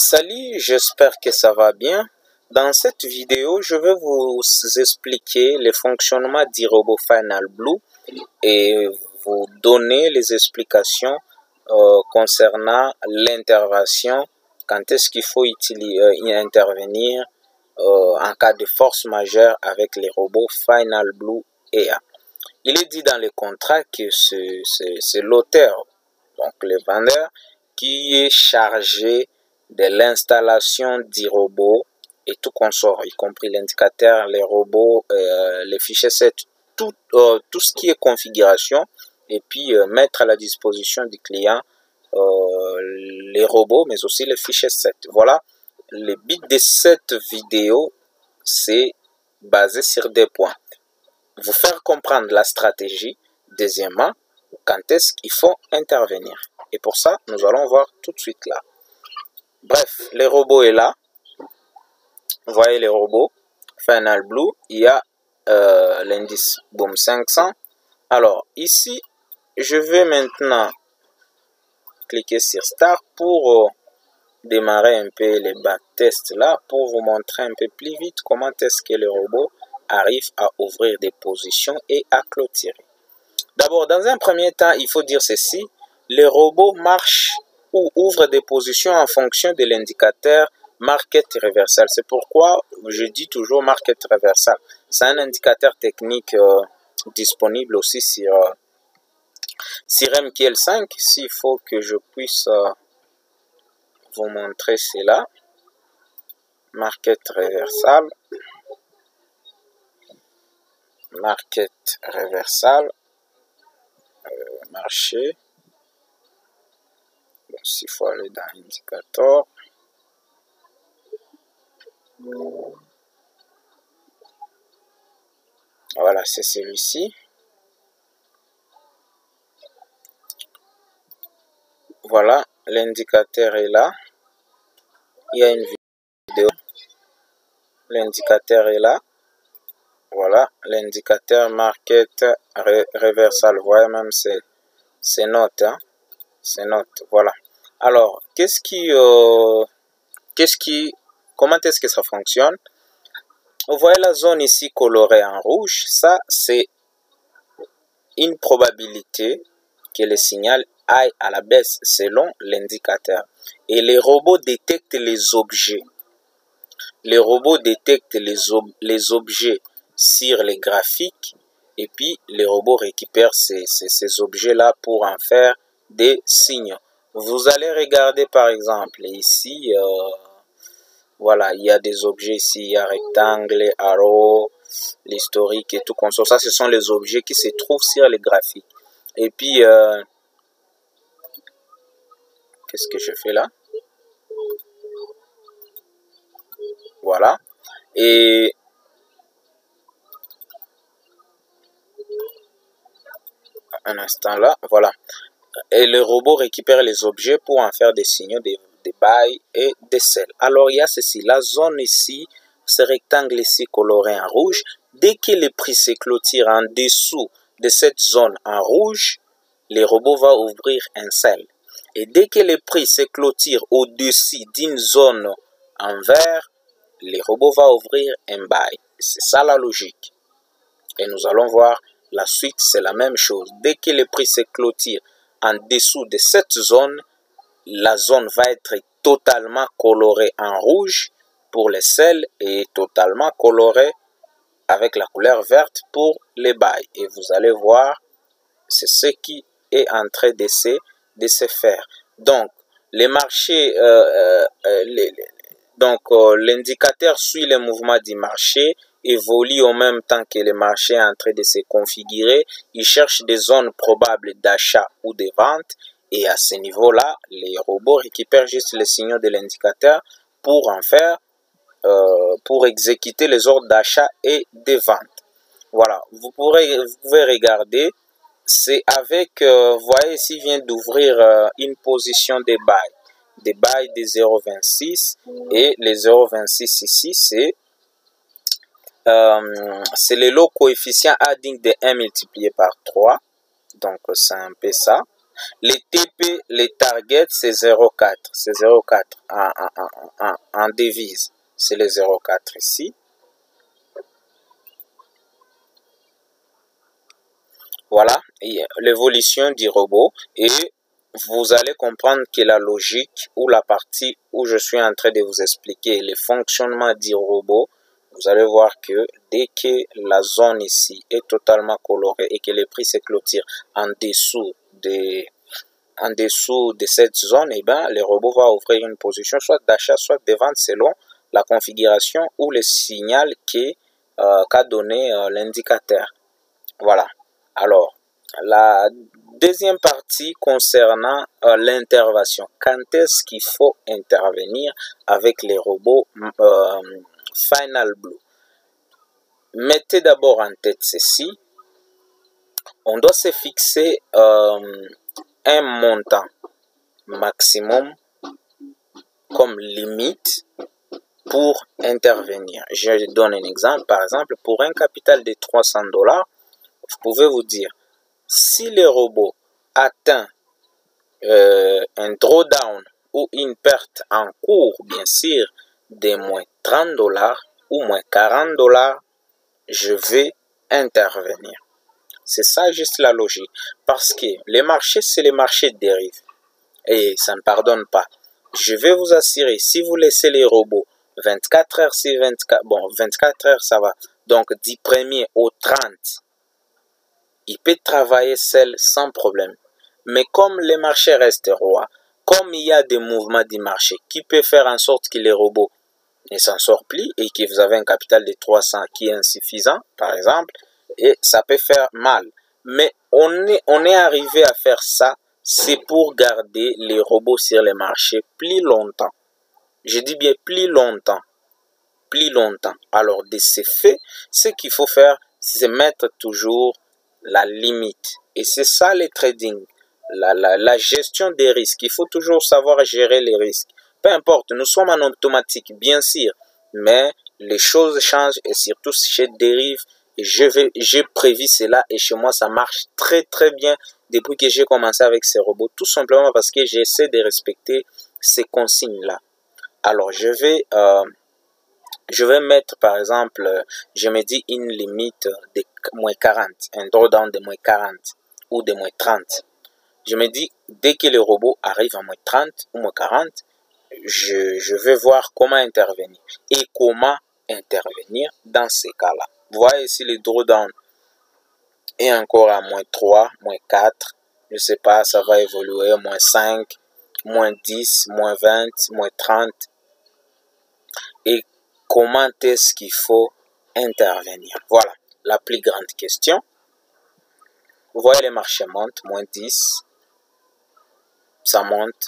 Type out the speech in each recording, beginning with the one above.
Salut, j'espère que ça va bien. Dans cette vidéo, je vais vous expliquer le fonctionnement du robot Final Blue et vous donner les explications concernant l'intervention, quand est-ce qu'il faut intervenir en cas de force majeure avec les robots Final Blue EA. Il est dit dans le contrat que c'est l'auteur, donc le vendeur, qui est chargé de l'installation du robot et tout consort, y compris l'indicateur, les robots, les fichiers set, tout ce qui est configuration, et puis mettre à la disposition du client les robots, mais aussi les fichiers set. Voilà, le but de cette vidéo, c'est basé sur deux points. Vous faire comprendre la stratégie, deuxièmement, quand est-ce qu'il faut intervenir. Et pour ça, nous allons voir tout de suite là. Bref, le robot est là. Vous voyez les robots. Final Blue, il y a l'indice Boom 500. Alors, ici, je vais maintenant cliquer sur Start pour démarrer un peu les backtests là, pour vous montrer un peu plus vite comment est-ce que le robot arrive à ouvrir des positions et à clôturer. D'abord, dans un premier temps, il faut dire ceci. Le robot marche ou ouvre des positions en fonction de l'indicateur Market Reversal. C'est pourquoi je dis toujours Market Reversal. C'est un indicateur technique disponible aussi sur MQL5. S'il faut que je puisse vous montrer cela. Market Reversal. Market Reversal. Marché. Bon, s'il faut aller dans l'indicateur. Voilà, c'est celui-ci. Voilà, l'indicateur est là. Il y a une vidéo. L'indicateur est là. Voilà, l'indicateur Market Reversal. Vous voyez même, c'est note. Hein? C'est note. Voilà. Alors, comment est-ce que ça fonctionne? Vous voyez la zone ici colorée en rouge. Ça, c'est une probabilité que le signal aille à la baisse selon l'indicateur. Et les robots détectent les objets. Les robots détectent les objets sur les graphiques et puis les robots récupèrent ces objets-là pour en faire des signaux. Vous allez regarder par exemple ici, voilà, il y a des objets ici, il y a rectangle, arrow, l'historique et tout comme ça. Ça, ce sont les objets qui se trouvent sur les graphiques. Et puis, qu'est-ce que je fais là? Voilà. Et un instant là, voilà. Et le robot récupère les objets pour en faire des signaux, des buy et des sell. Alors, il y a ceci, la zone ici, ce rectangle ici coloré en rouge. Dès que le prix se clôture en dessous de cette zone en rouge, le robot va ouvrir un sell. Et dès que le prix se clôture au-dessus d'une zone en vert, le robot va ouvrir un buy. C'est ça la logique. Et nous allons voir la suite, c'est la même chose. Dès que le prix se clôture en dessous de cette zone, la zone va être totalement colorée en rouge pour les sell et totalement colorée avec la couleur verte pour les buy. Et vous allez voir, c'est ce qui est en train de se faire. Donc, les marchés, l'indicateur suit le mouvement du marché, évolue en même temps que le marché est en train de se configurer. Il cherche des zones probables d'achat ou de vente. Et à ce niveau-là, les robots récupèrent juste les signaux de l'indicateur pour en faire, pour exécuter les ordres d'achat et de vente. Voilà, vous pouvez regarder. C'est avec, vous voyez ici, vient d'ouvrir une position de buy. Des buy de 0,26 et les 0,26 ici, c'est le lot coefficient adding de 1 multiplié par 3. Donc, c'est un peu ça. Les TP, les targets, c'est 0,4. C'est 0,4 en devise. C'est le 0,4 ici. Voilà l'évolution du robot. Et vous allez comprendre que la logique ou la partie où je suis en train de vous expliquer le fonctionnement du robot, vous allez voir que dès que la zone ici est totalement colorée et que le prix se clôture en dessous de cette zone, eh ben, le robot va ouvrir une position soit d'achat, soit de vente selon la configuration ou le signal qu'a donné l'indicateur. Voilà. Alors, la deuxième partie concernant l'intervention. Quand est-ce qu'il faut intervenir avec les robots Final Blue? Mettez d'abord en tête ceci. On doit se fixer un montant maximum comme limite pour intervenir. Je donne un exemple. Par exemple, pour un capital de 300 $, vous pouvez vous dire, si le robot atteint un drawdown ou une perte en cours, bien sûr, de moins 30 $ ou moins 40 $, je vais intervenir. C'est ça juste la logique. Parce que les marchés, c'est les marchés de dérive. Et ça ne pardonne pas. Je vais vous assurer, si vous laissez les robots 24 heures sur 24, bon, 24 heures, ça va. Donc, du 1er au 30, il peut travailler seul sans problème. Mais comme les marchés restent rois, comme il y a des mouvements du marché qui peut faire en sorte que les robots ne s'en sortent plus et que vous avez un capital de 300 qui est insuffisant, par exemple, et ça peut faire mal. Mais on est arrivé à faire ça, c'est pour garder les robots sur les marchés plus longtemps. Je dis bien plus longtemps. Plus longtemps. Alors, de ce fait, ce qu'il faut faire, c'est mettre toujours la limite. Et c'est ça le trading. La gestion des risques. Il faut toujours savoir gérer les risques. Peu importe, nous sommes en automatique, bien sûr, mais les choses changent et surtout chez Dérive, j'ai prévu cela et chez moi ça marche très très bien depuis que j'ai commencé avec ces robots, tout simplement parce que j'essaie de respecter ces consignes-là. Alors je vais mettre par exemple, je me dis une limite de moins 40, un drawdown de moins 40 ou de moins 30. Je me dis, dès que le robot arrive à moins 30 ou moins 40, je vais voir comment intervenir. Et comment intervenir dans ces cas-là. Vous voyez ici le drawdown est encore à moins 3, moins 4. Je ne sais pas, ça va évoluer, moins 5, moins 10, moins 20, moins 30. Et comment est-ce qu'il faut intervenir? Voilà la plus grande question. Vous voyez, les marchés montent, moins 10. Ça monte,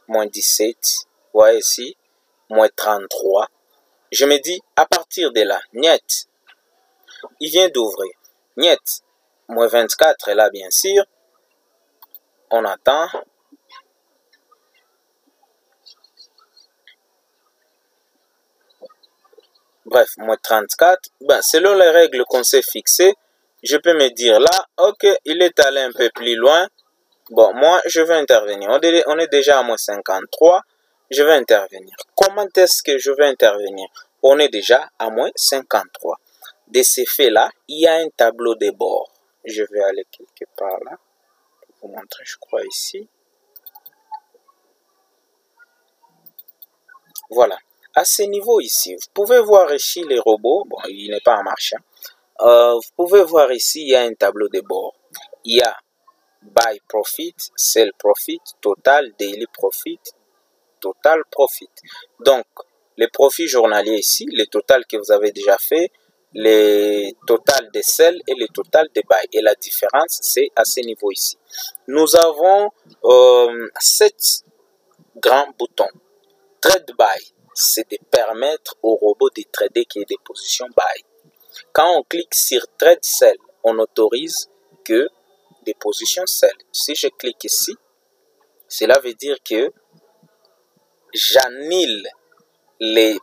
moins 17. Vous voyez ici, moins 33. Je me dis, à partir de là, niet, il vient d'ouvrir. Niet, moins 24 est là, bien sûr. On attend. Bref, moins 34. Ben, selon les règles qu'on s'est fixées, je peux me dire là, ok, il est allé un peu plus loin. Bon, moi, je vais intervenir. On est déjà à moins 53. Je vais intervenir. Comment est-ce que je vais intervenir? On est déjà à moins 53. De ces faits-là, il y a un tableau de bord. Je vais aller quelque part là. Pour vous montrer, je crois, ici. Voilà. À ce niveau ici, vous pouvez voir ici les robots. Bon, il n'est pas en marche. Vous pouvez voir ici, il y a un tableau de bord. Il y a buy profit, sell profit, total, daily profit, total profit. Donc, les profits journaliers ici, le total que vous avez déjà fait, le total de sell et le total de buy. Et la différence, c'est à ce niveau ici. Nous avons 7 grands boutons. Trade buy, c'est de permettre au robot de trader qui est des positions buy. Quand on clique sur trade sell, on autorise que des positions sell. Si je clique ici, cela veut dire que j'annule les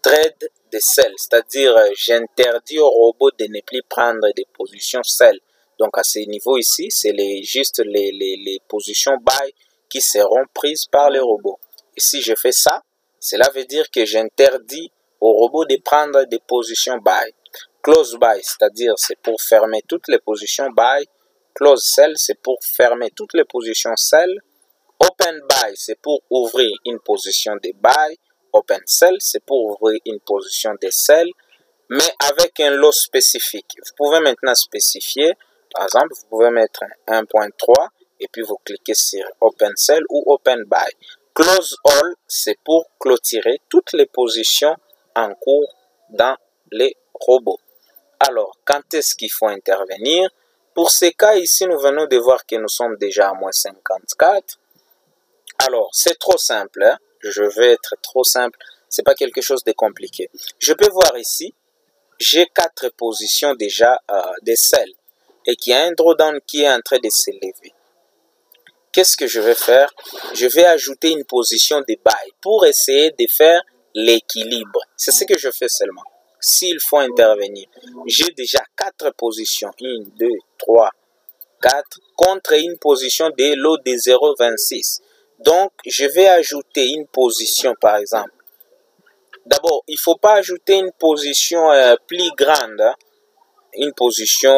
trades de sell, c'est-à-dire j'interdis au robot de ne plus prendre des positions sell. Donc à ce niveau ici, c'est juste les positions buy qui seront prises par les robots. Et si je fais ça, cela veut dire que j'interdis au robot de prendre des positions buy. Close buy, c'est-à-dire c'est pour fermer toutes les positions buy. Close sell, c'est pour fermer toutes les positions sell. Open buy, c'est pour ouvrir une position de buy. Open sell, c'est pour ouvrir une position de sell, mais avec un lot spécifique. Vous pouvez maintenant spécifier, par exemple, vous pouvez mettre 1.3 et puis vous cliquez sur Open Sell ou Open Buy. Close All, c'est pour clôturer toutes les positions en cours dans les robots. Alors, quand est-ce qu'il faut intervenir? Pour ces cas ici, nous venons de voir que nous sommes déjà à moins 54. Alors, c'est trop simple, hein? Je vais être trop simple. C'est pas quelque chose de compliqué. Je peux voir ici, j'ai 4 positions déjà de sell et qu'il y a un drawdown qui est en train de s'élever. Qu'est-ce que je vais faire? Je vais ajouter une position de buy pour essayer de faire l'équilibre. C'est ce que je fais seulement. S'il faut intervenir, j'ai déjà 4 positions. 1, 2, 3, 4 contre une position de lot de 0,26. Donc, je vais ajouter une position, par exemple. D'abord, il ne faut pas ajouter une position plus grande. Hein. Une position,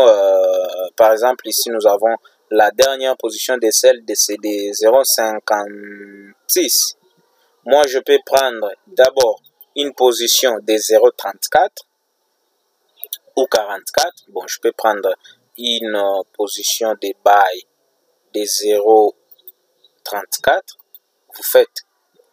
par exemple, ici, nous avons la dernière position de celle de 0,56. Moi, je peux prendre d'abord une position de 0,34 ou 44. Bon, je peux prendre une position de buy de 0,34. Vous faites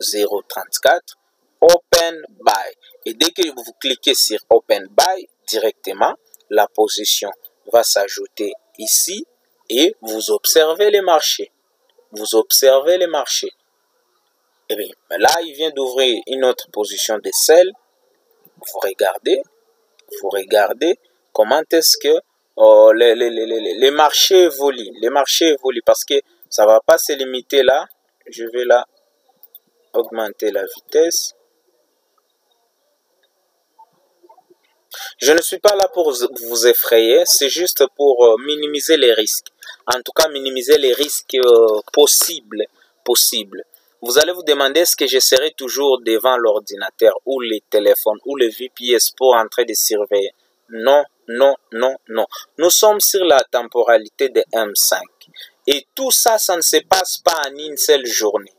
0,34. Open Buy. Et dès que vous cliquez sur Open Buy, directement, la position va s'ajouter ici et vous observez les marchés. Vous observez les marchés. Et bien, là, il vient d'ouvrir une autre position de sell. Vous regardez comment est-ce que les marchés évoluent. Les marchés évoluent parce que ça ne va pas se limiter là. Je vais là augmenter la vitesse. Je ne suis pas là pour vous effrayer, c'est juste pour minimiser les risques. En tout cas, minimiser les risques possibles. Vous allez vous demander est-ce que je serai toujours devant l'ordinateur ou les téléphones ou le VPS pour entrer de surveiller. Non, non, non, non. Nous sommes sur la temporalité de M5. Et tout ça, ça ne se passe pas en une seule journée.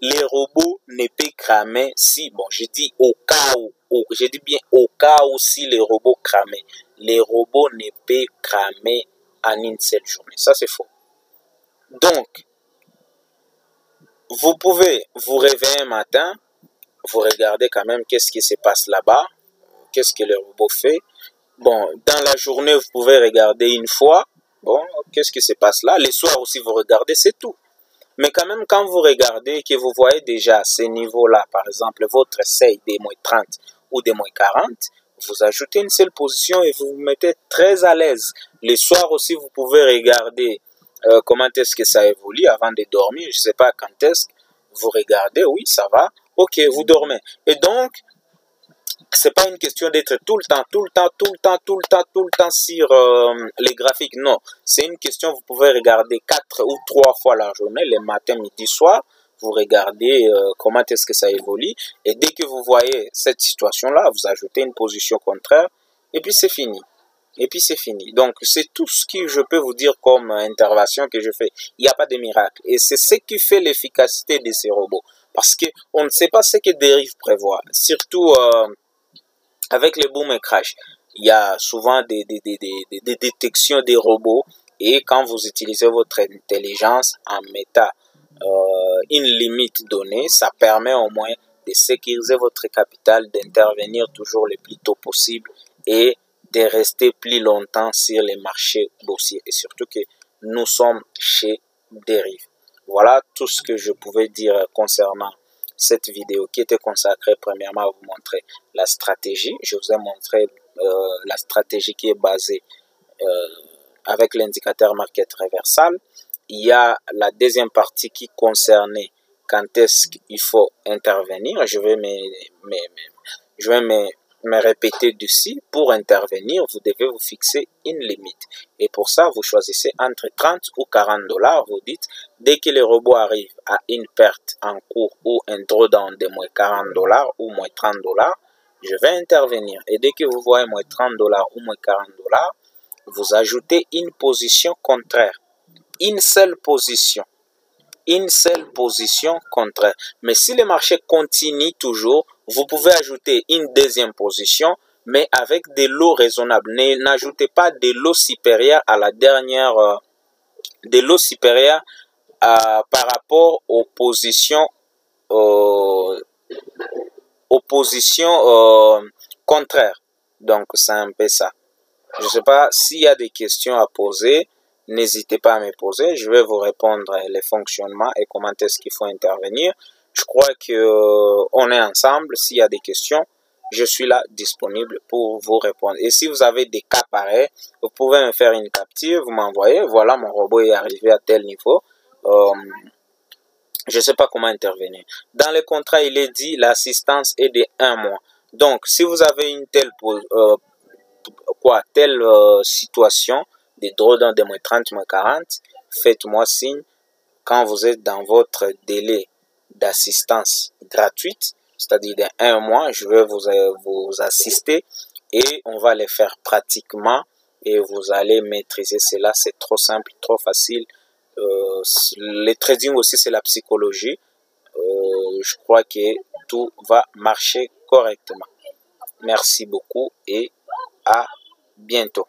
Les robots ne peuvent cramer si, bon, je dis au cas où, je dis bien au cas où si les robots cramaient. Les robots ne peuvent cramer en une seule journée. Ça, c'est faux. Donc, vous pouvez vous réveiller un matin, vous regardez quand même qu'est-ce qui se passe là-bas, qu'est-ce que le robot fait. Bon, dans la journée, vous pouvez regarder une fois, bon, qu'est-ce qui se passe là. Les soirs aussi, vous regardez, c'est tout. Mais quand même, quand vous regardez que vous voyez déjà ces niveaux-là, par exemple, votre seuil des moins 30 ou des moins 40, vous ajoutez une seule position et vous vous mettez très à l'aise. Les soirs aussi, vous pouvez regarder comment est-ce que ça évolue avant de dormir. Je ne sais pas quand est-ce que vous regardez, oui, ça va, ok, vous dormez. Et donc, c'est pas une question d'être tout le temps sur les graphiques. Non, c'est une question, vous pouvez regarder 4 ou 3 fois la journée, le matin, midi, soir. Vous regardez comment est-ce que ça évolue. Et dès que vous voyez cette situation-là, vous ajoutez une position contraire. Et puis c'est fini. Donc, c'est tout ce que je peux vous dire comme intervention que je fais. Il n'y a pas de miracle. Et c'est ce qui fait l'efficacité de ces robots. Parce qu'on ne sait pas ce que dérive prévoit. Surtout avec les boom et crash. Il y a souvent des détections des robots. Et quand vous utilisez votre intelligence en mettant une limite donnée, ça permet au moins de sécuriser votre capital, d'intervenir toujours le plus tôt possible et de rester plus longtemps sur les marchés boursiers. Et surtout que nous sommes chez Derive. Voilà tout ce que je pouvais dire concernant cette vidéo qui était consacrée premièrement à vous montrer la stratégie. Je vous ai montré la stratégie qui est basée avec l'indicateur market reversal. Il y a la deuxième partie qui concernait quand est-ce qu'il faut intervenir. Je vais me me répéter dessus. Pour intervenir, vous devez vous fixer une limite. Et pour ça, vous choisissez entre 30 ou 40 dollars. Vous dites, dès que le robot arrive à une perte en cours ou un drawdown de moins 40 dollars ou moins 30 dollars, je vais intervenir. Et dès que vous voyez moins 30 dollars ou moins 40 dollars, vous ajoutez une position contraire. Une seule position contraire. Mais si le marché continue toujours, vous pouvez ajouter une deuxième position, mais avec des lots raisonnables. N'ajoutez pas des lots supérieurs à la dernière, des lots supérieurs par rapport aux positions, contraires. Donc, c'est un peu ça. Je ne sais pas s'il y a des questions à poser. N'hésitez pas à me poser, je vais vous répondre les fonctionnements et comment est-ce qu'il faut intervenir. Je crois qu'on est ensemble. S'il y a des questions, je suis là disponible pour vous répondre. Et si vous avez des cas pareils, vous pouvez me faire une capture, vous m'envoyez. Voilà, mon robot est arrivé à tel niveau. Je ne sais pas comment intervenir. Dans le contrat, il est dit l'assistance est de 1 mois. Donc, si vous avez une telle situation, des drawdowns de moins 30, moins 40, faites-moi signe quand vous êtes dans votre délai d'assistance gratuite, c'est-à-dire de 1 mois, je vais vous assister et on va les faire pratiquement et vous allez maîtriser cela. C'est trop simple, trop facile. Le trading aussi, c'est la psychologie. Je crois que tout va marcher correctement. Merci beaucoup et à bientôt.